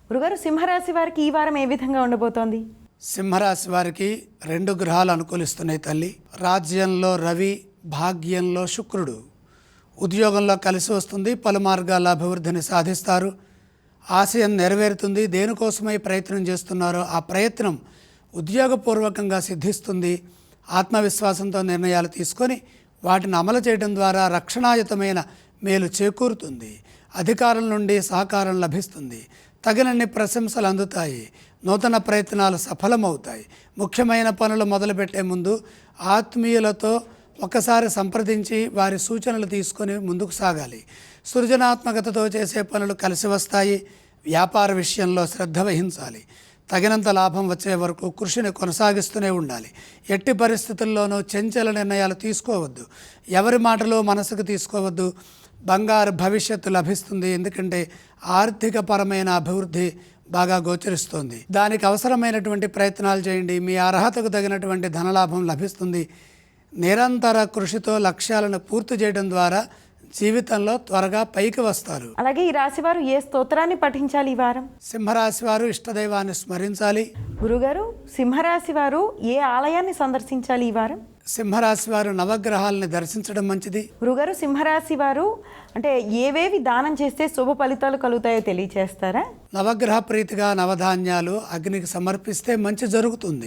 గురుగారు, సింహరాశి వారికి ఈ వారం ఏ విధంగా ఉండబోతోంది? సింహరాశి వారికి 2 గ్రహాలు అనుకూలిస్తున్నాయి తల్లి. రాజ్యంలో రవి, భాగ్యంలో శుక్రుడు. ఉద్యోగంలో కలిసి వస్తుంది, పలు మార్గాల అభివృద్ధిని సాధిస్తారు, ఆశయం నెరవేరుతుంది. దేనికోసమై ప్రయత్నం చేస్తున్నారో ఆ ప్రయత్నం ఉద్యోగపూర్వకంగా సిద్ధిస్తుంది. ఆత్మవిశ్వాసంతో నిర్ణయాలు తీసుకొని వాటిని అమలు చేయడం ద్వారా రక్షణాయుతమైన మేలు చేకూరుతుంది. అధికారుల నుండి సహకారం లభిస్తుంది. తగినన్ని ప్రశంసలు అందుతాయి. నూతన ప్రయత్నాలు సఫలమవుతాయి. ముఖ్యమైన పనులు మొదలుపెట్టే ముందు ఆత్మీయులతో ఒకసారి సంప్రదించి వారి సూచనలు తీసుకొని ముందుకు సాగాలి. సృజనాత్మకతతో చేసే పనులు కలిసి వస్తాయి. వ్యాపార విషయంలో శ్రద్ధ వహించాలి. తగినంత లాభం వచ్చే వరకు కృషిని కొనసాగిస్తూనే ఉండాలి. ఎట్టి పరిస్థితుల్లోనూ చంచల నిర్ణయాలు తీసుకోవద్దు. ఎవరి మాటలు మనసుకు తీసుకోవద్దు. బంగారు భవిష్యత్తు లభిస్తుంది. ఎందుకంటే ఆర్థికపరమైన అభివృద్ధి బాగా గోచరిస్తుంది. దానికి అవసరమైనటువంటి ప్రయత్నాలు చేయండి. మీ అర్హతకు తగినటువంటి ధనలాభం లభిస్తుంది. నిరంతర కృషితో లక్ష్యాలను పూర్తి చేయడం ద్వారా జీవితంలో త్వరగా పైకి వస్తారు. అలాగే ఈ రాశి వారు ఏ స్తోత్రాన్ని పఠించాలి ఈ వారం? సింహరాశి వారు ఇష్టదైవాన్ని స్మరించాలి. గురుగారు, సింహరాశి వారు ఏ ఆలయాన్ని సందర్శించాలి ఈ వారం? సింహరాశి వారు నవగ్రహాలని దర్శించడం మంచిది. గురుగారు, సింహరాశి వారు అంటే ఏవేవి దానం చేస్తే శుభ ఫలితాలు కలుగుతాయో తెలియచేస్తారా? నవగ్రహ ప్రీతిగా నవధాన్యాలు అగ్నికి సమర్పిస్తే మంచి జరుగుతుంది.